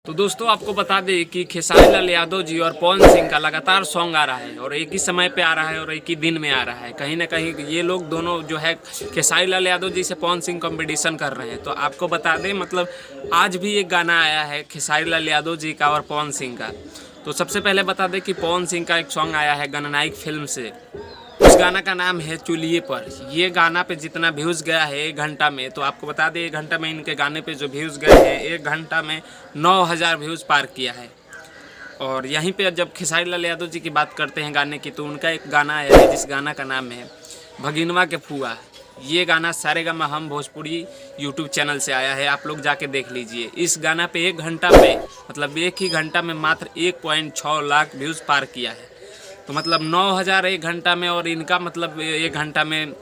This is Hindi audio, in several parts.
तो दोस्तों आपको बता दें कि खेसारी लाल यादव जी और पवन सिंह का लगातार सॉन्ग आ रहा है और एक ही समय पे आ रहा है और एक ही दिन में आ रहा है। कहीं ना कहीं ये लोग दोनों जो है खेसारी लाल यादव जी से पवन सिंह कंपटीशन कर रहे हैं। तो आपको बता दें मतलब आज भी एक गाना आया है खेसारी लाल यादव जी का और पवन सिंह का। तो सबसे पहले बता दें कि पवन सिंह का एक सॉन्ग आया है गणनायक फिल्म से। उस गाना का नाम है चुलिए पर। ये गाना पे जितना व्यूज़ गया है 1 घंटा में, तो आपको बता दें 1 घंटा में इनके गाने पे जो व्यूज़ गए हैं 1 घंटा में 9000 व्यूज़ पार किया है। और यहीं पे जब खेसारी लाल यादव जी की बात करते हैं गाने की, तो उनका एक गाना आया है जिस गाना का नाम है भगिनवा के फुआ। ये गाना सारेगामा हम भोजपुरी यूट्यूब चैनल से आया है, आप लोग जाके देख लीजिए। इस गाना पे 1 घंटा में मतलब एक ही घंटा में मात्र 1.6 लाख व्यूज़ पार किया है। तो मतलब 9000 1 घंटा में और इनका मतलब 1 घंटा में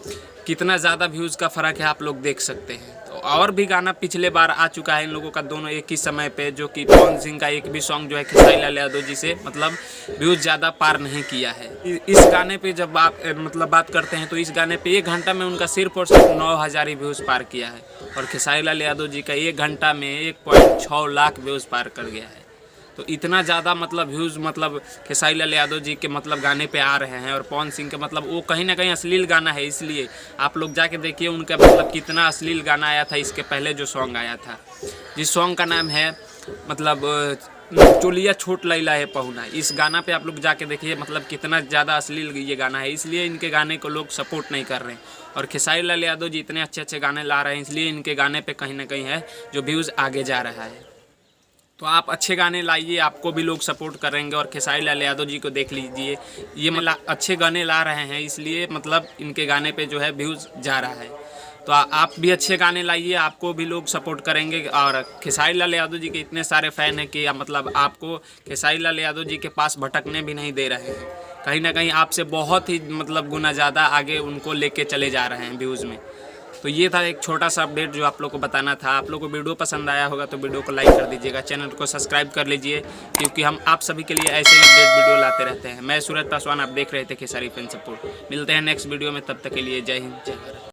कितना ज़्यादा व्यूज़ का फ़र्क है आप लोग देख सकते हैं। तो और भी गाना पिछले बार आ चुका है इन लोगों का दोनों एक ही समय पे, जो कि पवन सिंह का एक भी सॉन्ग जो है खेसारी लाल यादव जी से मतलब व्यूज़ ज़्यादा पार नहीं किया है। इस गाने पे जब आप मतलब बात करते हैं तो इस गाने पे 1 घंटा में उनका सिर्फ और सिर्फ 9000 ही व्यूज़ पार किया है और खेसारी लाल यादव जी का 1 घंटा में 1.6 लाख व्यूज़ पार कर गया है। तो इतना ज़्यादा मतलब व्यूज़ मतलब खेसारी लाल यादव जी के मतलब गाने पे आ रहे हैं। और पवन सिंह के मतलब वो कहीं ना कहीं अश्लील गाना है, इसलिए आप लोग जाके देखिए उनका मतलब कितना अश्लील गाना आया था इसके पहले जो सॉन्ग आया था, जिस सॉन्ग का नाम है मतलब चोलिया छोट लैला है पहुना। इस गाना पे आप लोग जाके देखिए मतलब कितना ज़्यादा अश्लील ये गाना है, इसलिए इनके गाने को लोग सपोर्ट नहीं कर रहे हैं। और खेसारी लाल यादव जी इतने अच्छे अच्छे गाने ला रहे हैं, इसलिए इनके गाने पे कहीं ना कहीं है जो व्यूज़ आगे जा रहा है। तो आप अच्छे गाने लाइए, आपको भी लोग सपोर्ट करेंगे। और खेसारी लाल यादव जी को देख लीजिए, ये मतलब अच्छे गाने ला रहे हैं, इसलिए मतलब इनके गाने पे जो है व्यूज़ जा रहा है। तो आप भी अच्छे गाने लाइए, आपको भी लोग सपोर्ट करेंगे। और खेसारी लाल यादव जी के इतने सारे फ़ैन हैं कि मतलब आपको खेसारी लाल यादव जी के पास भटकने भी नहीं दे रहे हैं। कहीं ना कहीं आपसे बहुत ही मतलब गुना ज़्यादा आगे उनको लेके चले जा रहे हैं व्यूज़ में। तो ये था एक छोटा सा अपडेट जो आप लोग को बताना था। आप लोग को वीडियो पसंद आया होगा तो वीडियो को लाइक कर दीजिएगा, चैनल को सब्सक्राइब कर लीजिए, क्योंकि हम आप सभी के लिए ऐसे ही अपडेट वीडियो लाते रहते हैं। मैं सूरज पासवान, आप देख रहे थे खेसारी फैन सपोर्ट। मिलते हैं नेक्स्ट वीडियो में, तब तक के लिए जय हिंद जय भारत।